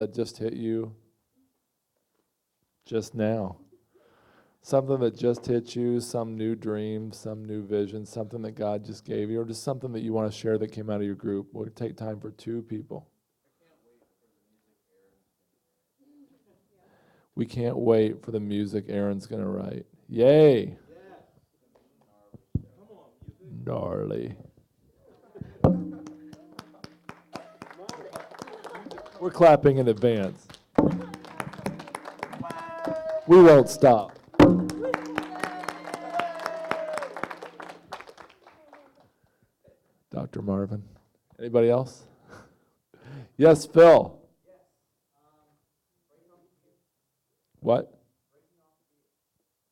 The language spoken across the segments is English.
that just hit you just now? Something that just hit you, some new dream, some new vision, something that God just gave you, or just something that you want to share that came out of your group. We'll take time for 2 people. We can't wait for the music Aaron's going to write. Yay! Gnarly. We're clapping in advance. We won't stop. Dr. Marvin. Anybody else? Yes, Phil. What?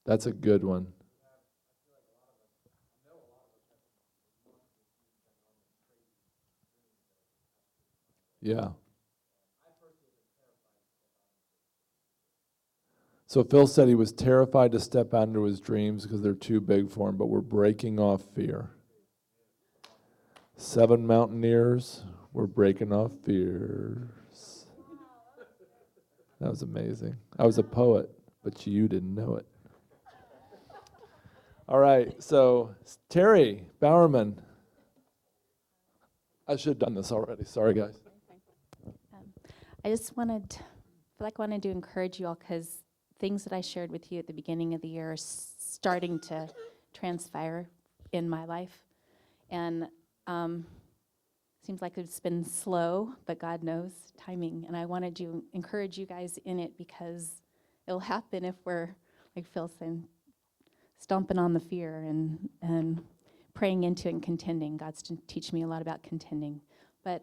That's a good one. Yeah. So Phil said he was terrified to step out into his dreams because they're too big for him, but we're breaking off fear. 7 Mountaineers, we're breaking off fears. That was amazing. I was a poet, but you didn't know it. All right, so Terry Bowerman. I should have done this already. Sorry, guys. I just wanted to encourage you all because things that I shared with you at the beginning of the year are starting to transpire in my life. And seems like it's been slow, but God knows timing. And I wanted to encourage you guys in it because it'll happen if we're, like Phil said, stomping on the fear and praying into it and contending. God's to teach me a lot about contending. But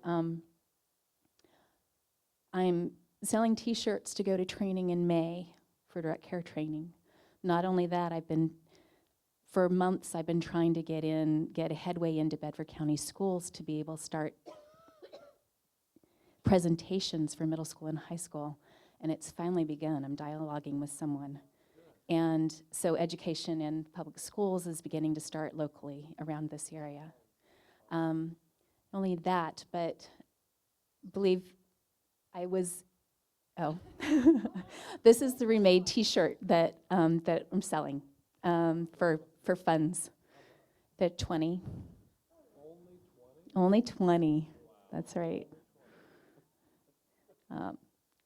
I'm selling T-shirts to go to training in May for direct care training. Not only that, for months I've been trying to get a headway into Bedford County schools to be able to start presentations for middle school and high school, and it's finally begun. I'm dialoguing with someone. And so education in public schools is beginning to start locally around this area. Only that, but believe this is the remade T-shirt that I'm selling for funds. They're 20. Only 20. That's right.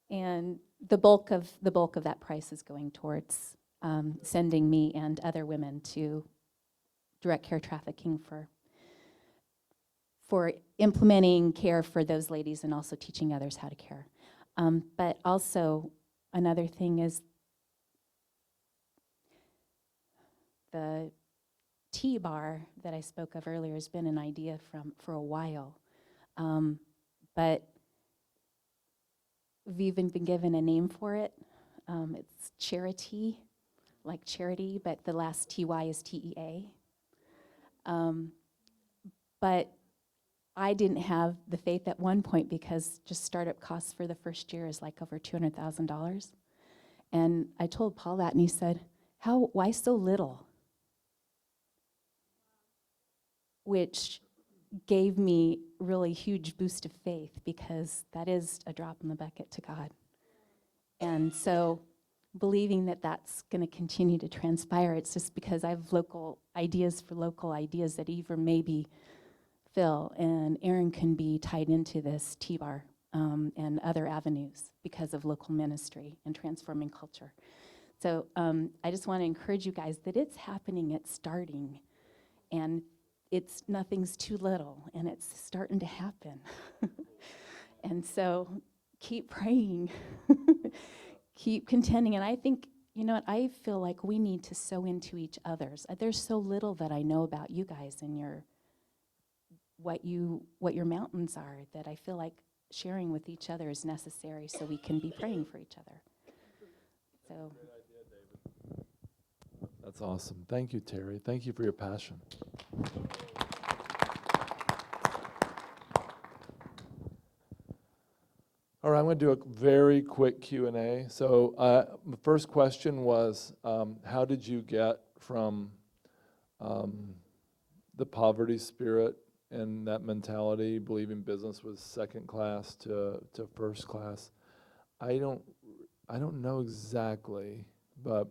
And the bulk of that price is going towards sending me and other women to direct care trafficking for implementing care for those ladies and also teaching others how to care. But also another thing is the T-bar that I spoke of earlier has been an idea for a while. But we've even been given a name for it. It's charity, like charity, but the last TY is TEA. But I didn't have the faith at one point because just startup costs for the first year is like over $200,000. And I told Paul that, and he said, why so little? Which gave me really huge boost of faith because that is a drop in the bucket to God. And so believing that that's going to continue to transpire, it's just because I have local ideas that even maybe Phil and Aaron can be tied into this T-bar and other avenues because of local ministry and transforming culture. So I just want to encourage you guys that it's happening, it's starting, and nothing's too little, and it's starting to happen. And so keep praying, keep contending. And I think, I feel like we need to sow into each other's. There's so little that I know about you guys and what your mountains are that I feel like sharing with each other is necessary so we can be praying for each other. So. That's awesome. Thank you, Terry. Thank you for your passion. All right, I'm going to do a very quick Q&A. So the first question was, how did you get from the poverty spirit and that mentality, believing business was second class to first class? I don't know exactly, but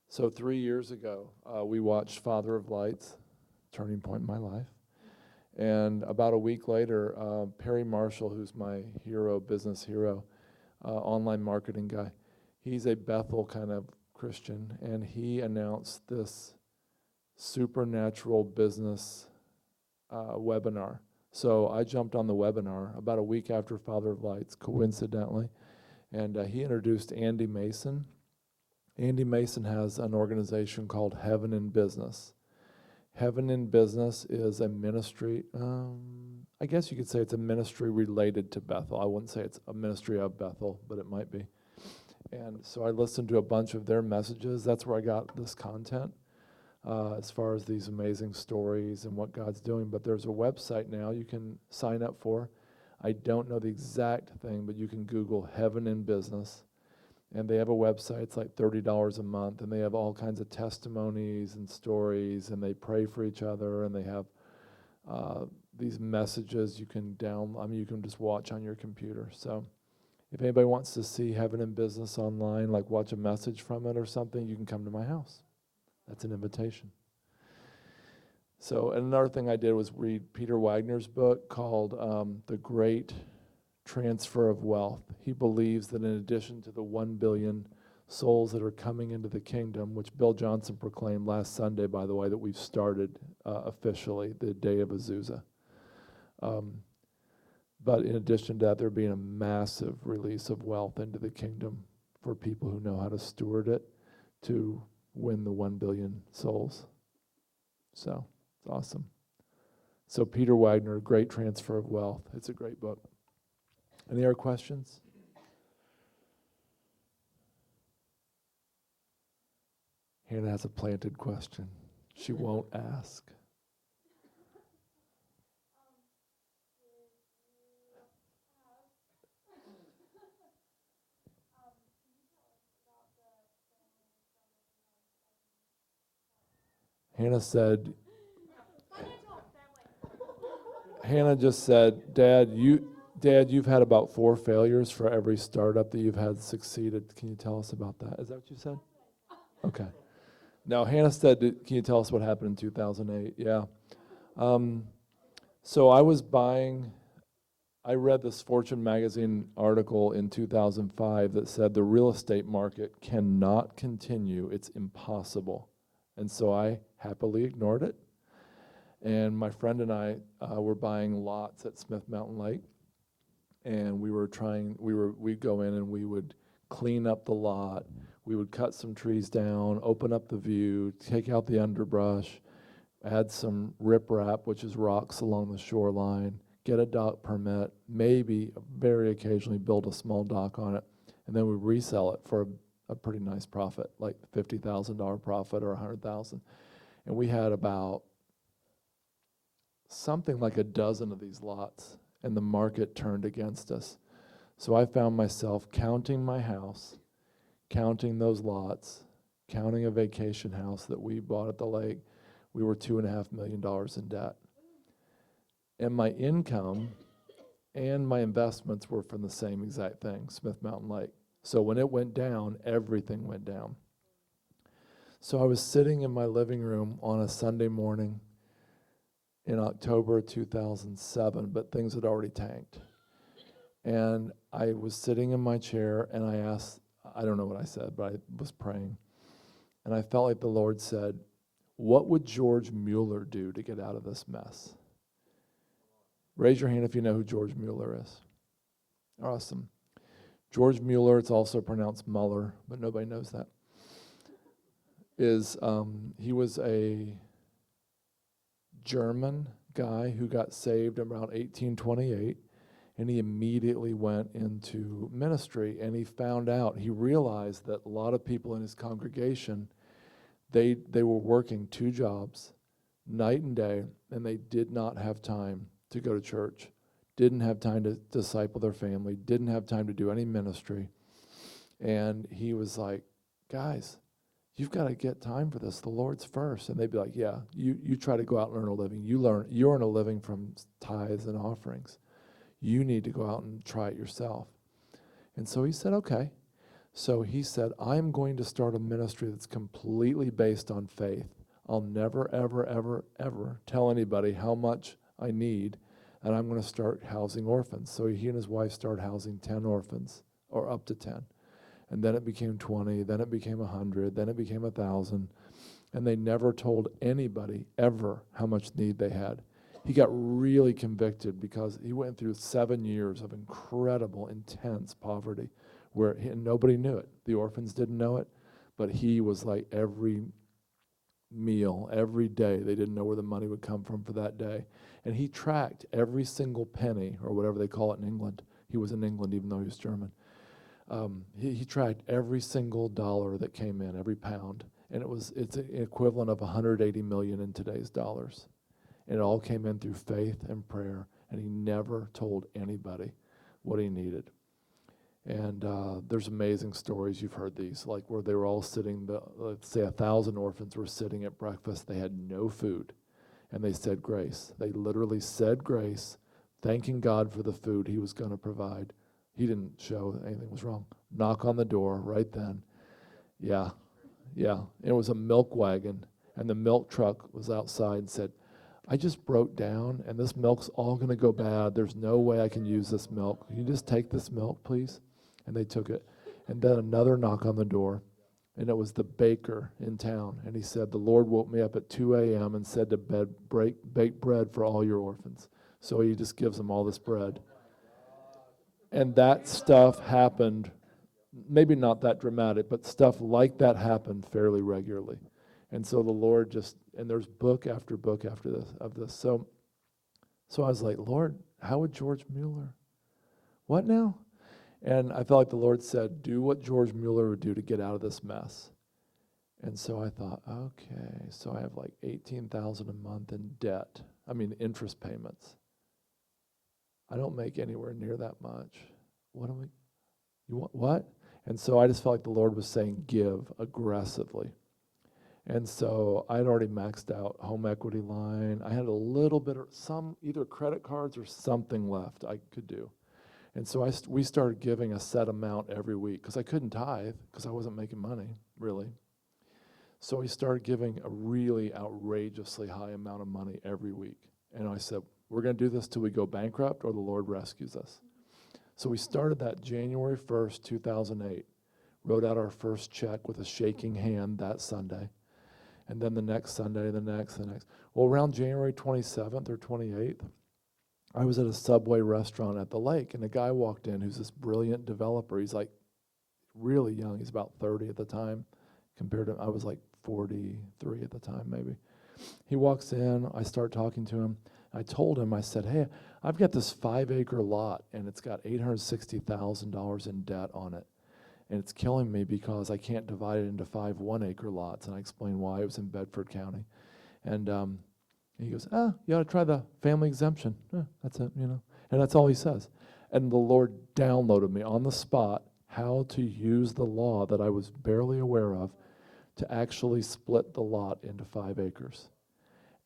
so 3 years ago, we watched Father of Lights, turning point in my life. And about a week later, Perry Marshall, who's my hero, business hero, online marketing guy, he's a Bethel kind of Christian, and he announced this supernatural business webinar. So I jumped on the webinar about a week after Father of Lights, coincidentally, and he introduced Andy Mason. Andy Mason has an organization called Heaven in Business. Heaven in Business is a ministry, I guess you could say it's a ministry related to Bethel. I wouldn't say it's a ministry of Bethel, but it might be. And so I listened to a bunch of their messages. That's where I got this content, as far as these amazing stories and what God's doing. But there's a website now you can sign up for. I don't know the exact thing, but you can Google Heaven in Business. And they have a website, it's like $30 a month, and they have all kinds of testimonies and stories, and they pray for each other, and they have these messages you can you can just watch on your computer. So if anybody wants to see Heaven in Business online, like watch a message from it or something, you can come to my house. That's an invitation. So another thing I did was read Peter Wagner's book called The Great Transfer of Wealth. He believes that in addition to the 1 billion souls that are coming into the kingdom, which Bill Johnson proclaimed last Sunday, by the way, that we've started officially, the day of Azusa. But in addition to that, there being a massive release of wealth into the kingdom for people who know how to steward it to win the 1 billion souls. So, it's awesome. So Peter Wagner, Great Transfer of Wealth. It's a great book. Any other questions? Hannah has a planted question. She won't ask. Hannah said, Hannah just said, Dad, you've had about 4 failures for every startup that you've had succeeded. Can you tell us about that? Is that what you said? Okay. Now, Hannah said, can you tell us what happened in 2008? Yeah. So I read this Fortune magazine article in 2005 that said the real estate market cannot continue. It's impossible. And so I happily ignored it. And my friend and I were buying lots at Smith Mountain Lake. And we'd go in and we would clean up the lot. We would cut some trees down, open up the view, take out the underbrush, add some riprap, which is rocks along the shoreline, get a dock permit, maybe very occasionally build a small dock on it, and then we resell it for a pretty nice profit, like $50,000 profit or $100,000. And we had about something like a dozen of these lots, and the market turned against us. So I found myself counting my house, counting those lots, counting a vacation house that we bought at the lake. We were $2.5 million in debt. And my income and my investments were from the same exact thing, Smith Mountain Lake. So when it went down, everything went down. So I was sitting in my living room on a Sunday morning in October 2007, but things had already tanked. And I was sitting in my chair and I asked, I don't know what I said, but I was praying. And I felt like the Lord said, what would George Mueller do to get out of this mess? Raise your hand if you know who George Mueller is. Awesome. George Mueller, it's also pronounced Mueller, but nobody knows that, he was a German guy who got saved around 1828, and he immediately went into ministry, and he realized that a lot of people in his congregation, they were working 2 jobs, night and day, and they did not have time to go to church, didn't have time to disciple their family, didn't have time to do any ministry. And he was like, guys, you've got to get time for this. The Lord's first. And they'd be like, yeah, you try to go out and earn a living. You earn a living from tithes and offerings. You need to go out and try it yourself. And so he said, okay. So he said, I'm going to start a ministry that's completely based on faith. I'll never, ever, ever, ever tell anybody how much I need, and I'm going to start housing orphans. So he and his wife started housing 10 orphans, or up to 10. And then it became 20, then it became 100, then it became 1,000. And they never told anybody ever how much need they had. He got really convicted because he went through 7 years of incredible, intense poverty where nobody knew it. The orphans didn't know it, but he was like every meal, every day, they didn't know where the money would come from for that day. And he tracked every single penny, or whatever they call it in England. He was in England even though he was German. He tracked every single dollar that came in, every pound, and it's an equivalent of 180 million in today's dollars. And it all came in through faith and prayer, and he never told anybody what he needed. And there's amazing stories, you've heard these, like where they were all sitting, let's say 1,000 orphans were sitting at breakfast, they had no food, and they said grace. They literally said grace, thanking God for the food he was going to provide. He didn't show anything was wrong. Knock on the door right then. Yeah. It was a milk wagon, and the milk truck was outside and said, I just broke down, and this milk's all going to go bad. There's no way I can use this milk. Can you just take this milk, please? And they took it. And then another knock on the door, and it was the baker in town. And he said, the Lord woke me up at 2 a.m. and said to bake bread for all your orphans. So he just gives them all this bread. And that stuff happened, maybe not that dramatic, but stuff like that happened fairly regularly. And so the Lord just, and there's book after book after this, of this. So I was like, Lord, how would George Mueller? What now? And I felt like the Lord said, do what George Mueller would do to get out of this mess. And so I thought, okay, so I have like $18,000 a month in debt. I mean, interest payments. I don't make anywhere near that much. You want what? And so I just felt like the Lord was saying, give aggressively. And so I'd already maxed out home equity line. I had a little bit of either credit cards or something left I could do. And so we started giving a set amount every week because I couldn't tithe because I wasn't making money, really. So we started giving a really outrageously high amount of money every week. And I said, we're going to do this till we go bankrupt or the Lord rescues us. So we started that January 1st, 2008. Wrote out our first check with a shaking hand that Sunday. And then the next Sunday, the next. Well, around January 27th or 28th, I was at a Subway restaurant at the lake, and a guy walked in who's this brilliant developer. He's like really young. He's about 30 at the time, compared to, I was like 43 at the time, maybe. He walks in, I start talking to him. I told him, I said, hey, I've got this 5-acre lot, and it's got $860,000 in debt on it. And it's killing me because I can't divide it into 5 1-acre lots. And I explained why. It was in Bedford County. And he goes, you ought to try the family exemption. That's it, And that's all he says. And the Lord downloaded me on the spot how to use the law that I was barely aware of to actually split the lot into 5 acres.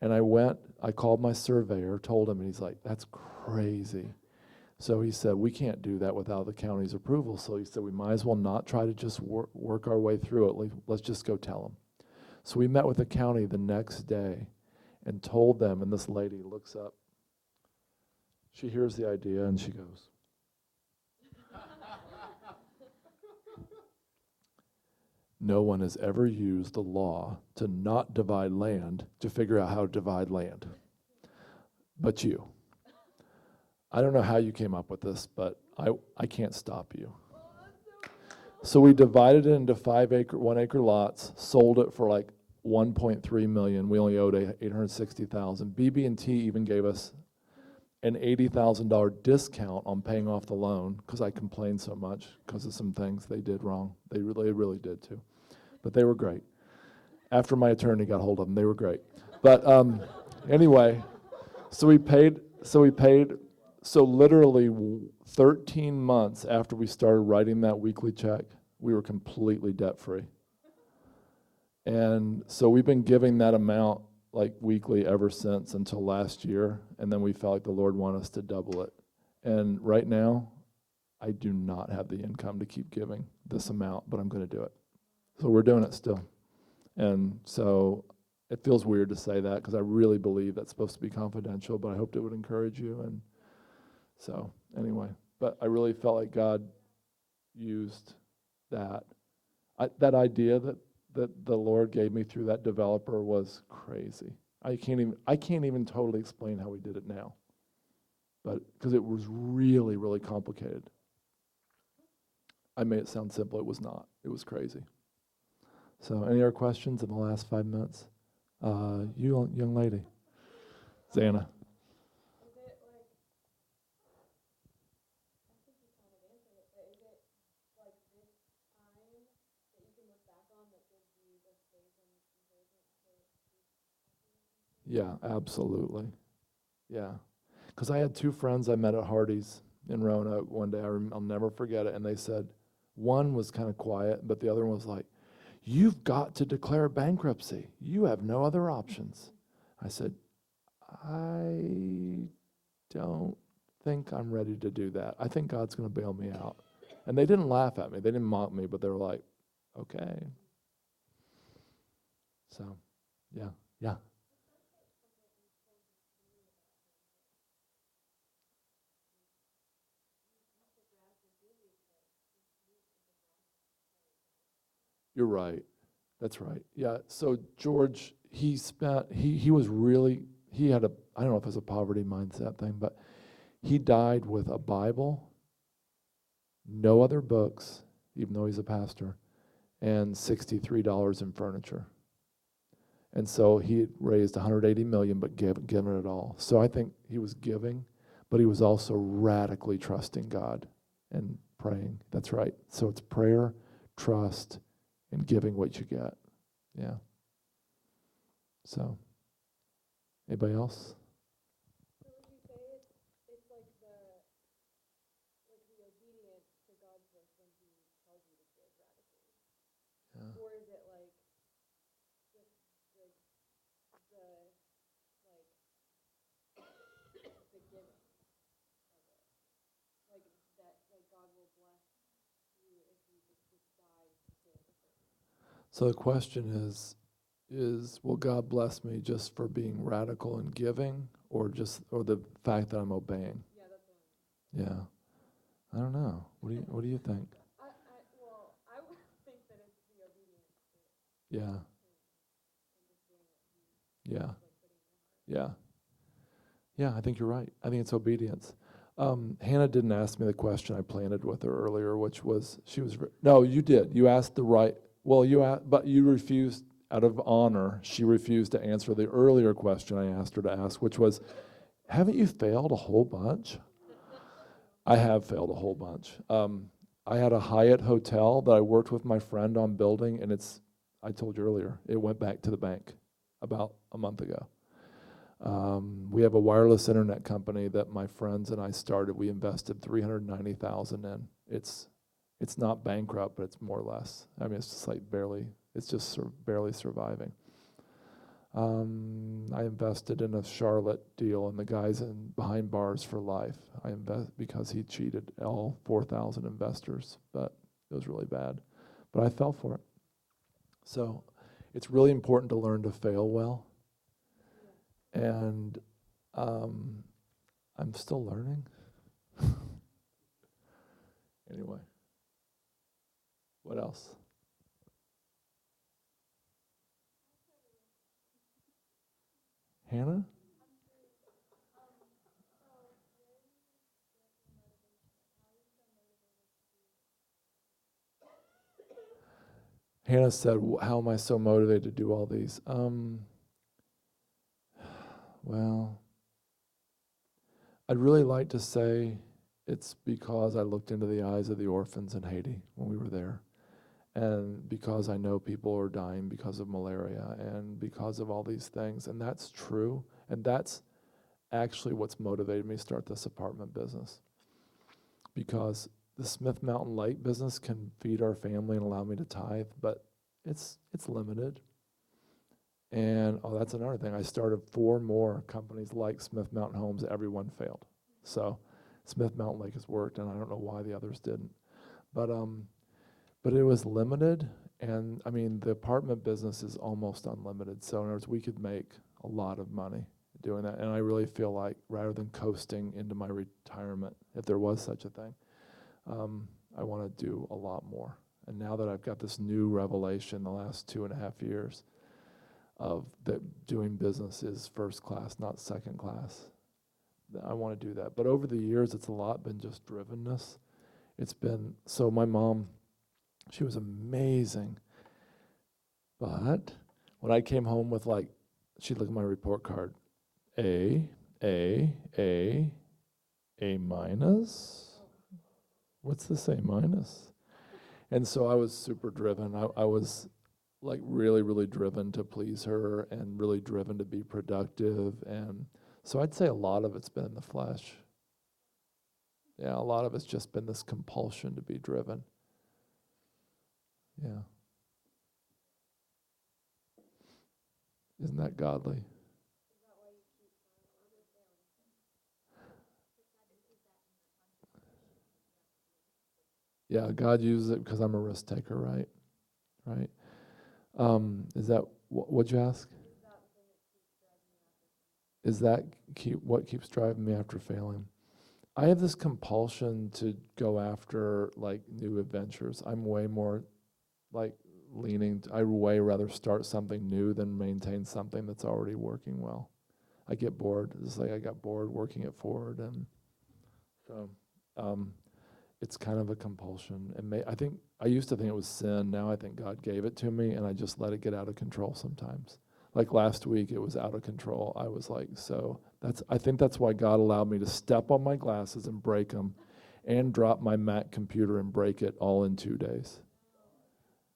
And I called my surveyor, told him, and he's like, that's crazy. So he said, we can't do that without the county's approval. So he said, we might as well not try to just work our way through it. Let's just go tell them. So we met with the county the next day and told them, and this lady looks up. She hears the idea and she goes, no one has ever used the law to not divide land to figure out how to divide land, but you. I don't know how you came up with this, but I can't stop you. So we divided it into 1-acre lots, sold it for like 1.3 million. We only owed 860,000. BB&T even gave us an $80,000 discount on paying off the loan because I complained so much because of some things they did wrong. They really did too, but they were great. After my attorney got hold of them, they were great. But anyway, so we paid. So literally 13 months after we started writing that weekly check, we were completely debt-free. And so we've been giving that amount like weekly ever since until last year, and then we felt like the Lord wanted us to double it. And right now, I do not have the income to keep giving this amount, but I'm going to do it. So we're doing it still. And so it feels weird to say that because I really believe that's supposed to be confidential, but I hoped it would encourage you. And so anyway, but I really felt like God used that. That idea that the Lord gave me through that developer was crazy. I can't even totally explain how we did it now, but because it was really, really complicated. I made it sound simple. It was not. It was crazy. So any other questions in the last 5 minutes? You young lady, Xana. Yeah, absolutely. Yeah. Because I had two friends I met at Hardee's in Roanoke one day. I'll never forget it. And they said, one was kind of quiet, but the other one was like, "You've got to declare bankruptcy. You have no other options." I said, "I don't think I'm ready to do that. I think God's going to bail me out." And they didn't laugh at me. They didn't mock me, but they were like, "Okay." So, yeah, yeah. You're right. That's right. Yeah. So George, he was really, he had a, I don't know if it's a poverty mindset thing, but he died with a Bible, no other books, even though he's a pastor, and $63 in furniture. And so he had raised 180 million, but given it all. So I think he was giving, but he was also radically trusting God and praying. That's right. So it's prayer, trust, and giving what you get. Yeah. So, anybody else? Yeah. So the question is will God bless me just for being radical and giving, or the fact that I'm obeying? Yeah. I don't know. What do you think? Yeah. Yeah. Yeah. Yeah, I think you're right. I think it's obedience. Hannah didn't ask me the question I planted with her earlier, which was no, you did. You asked the right. Well, but you refused out of honor. She refused to answer the earlier question I asked her to ask, which was, "Haven't you failed a whole bunch?" I have failed a whole bunch. I had a Hyatt hotel that I worked with my friend on building, and I told you earlier, it went back to the bank about a month ago. We have a wireless internet company that my friends and I started. We invested $390,000 in. It's not bankrupt, but it's more or less. I mean, it's just like barely. It's just sort of barely surviving. I invested in a Charlotte deal, and the guy's behind bars for life. I invest because he cheated all 4,000 investors, but it was really bad. But I fell for it. So it's really important to learn to fail well. And I'm still learning. Anyway, what else? Hannah? Hannah said, "How am I so motivated to do all these?" Well, I'd really like to say it's because I looked into the eyes of the orphans in Haiti when we were there, and because I know people are dying because of malaria and because of all these things, and that's true, and that's actually what's motivated me to start this apartment business, because the Smith Mountain Lake business can feed our family and allow me to tithe, but it's limited. And that's another thing. I started 4 more companies like Smith Mountain Homes. Everyone failed. So Smith Mountain Lake has worked, and I don't know why the others didn't. But it was limited, and I mean, the apartment business is almost unlimited. So in other words, we could make a lot of money doing that. And I really feel like rather than coasting into my retirement, if there was such a thing, I want to do a lot more. And now that I've got this new revelation the last 2.5 years of that doing business is first class, not second class, I want to do that. But over the years, it's a lot been just drivenness. It's been, so my mom, she was amazing. But when I came home with like, she'd look at my report card, A minus? What's this A minus? And so I was super driven. I was like really, really driven to please her and really driven to be productive. And so I'd say a lot of it's been in the flesh. Yeah, a lot of it's just been this compulsion to be driven. Yeah. Isn't that godly? Yeah, God uses it because I'm a risk taker, right? Right. Is that what'd you ask? Is that what keeps driving me after failing? I have this compulsion to go after like new adventures. I'm way more like I way rather start something new than maintain something that's already working well. I get bored. It's like I got bored working at Ford, and so it's kind of a compulsion. And I think I used to think it was sin. Now I think God gave it to me, and I just let it get out of control sometimes. Like last week, it was out of control. I was like, so I think that's why God allowed me to step on my glasses and break them, and drop my Mac computer and break it all in 2 days.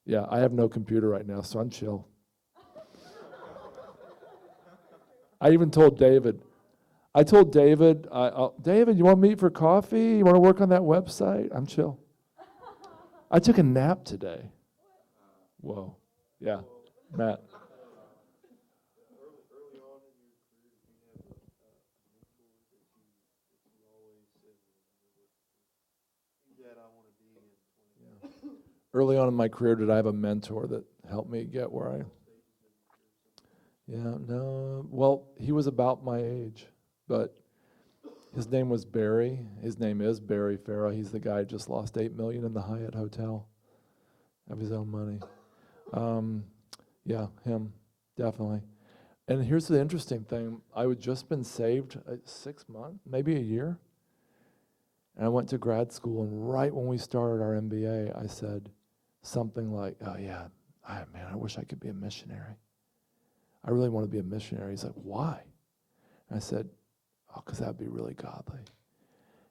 Yeah, I have no computer right now, so I'm chill. I even told David, David, you want to meet for coffee? You want to work on that website? I'm chill. I took a nap today. Whoa. Yeah, Matt. Early on in my career, did I have a mentor that helped me get where I... Yeah, no. Well, he was about my age, but his name was Barry. His name is Barry Farah. He's the guy who just lost $8 million in the Hyatt Hotel of his own money. Yeah, him, definitely. And here's the interesting thing. I had just been saved 6 months, maybe a year. And I went to grad school, and right when we started our MBA, I said something like, oh yeah, man, I wish I could be a missionary. I really want to be a missionary. He's like, why? And I said, oh, because that'd be really godly.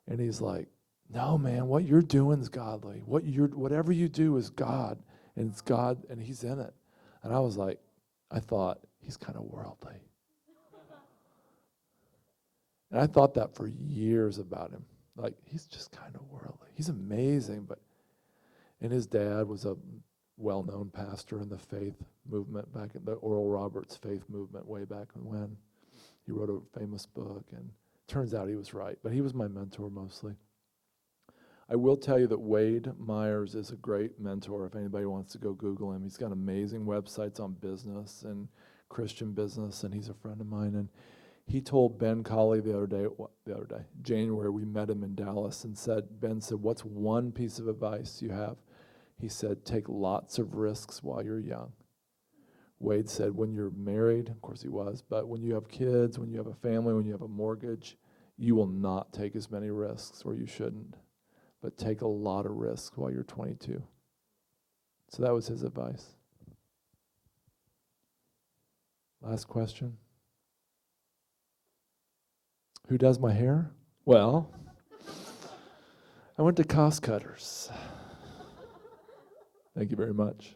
And he's like, no, man, what you're doing is godly. Whatever you do is God, and it's God, and he's in it. And I was like, I thought, he's kind of worldly. And I thought that for years about him. Like, he's just kind of worldly. He's amazing, and his dad was a well-known pastor in the faith movement back in the Oral Roberts faith movement way back when. He wrote a famous book, and turns out he was right, but he was my mentor mostly. I will tell you that Wade Myers is a great mentor if anybody wants to go Google him. He's got amazing websites on business and Christian business, and he's a friend of mine. And he told Ben Colley the other day, January, we met him in Dallas, and Ben said, what's one piece of advice you have? He said, take lots of risks while you're young. Wade said, when you're married, of course he was, but when you have kids, when you have a family, when you have a mortgage, you will not take as many risks, or you shouldn't. But take a lot of risks while you're 22. So that was his advice. Last question. Who does my hair? Well, I went to Cost Cutters. Thank you very much.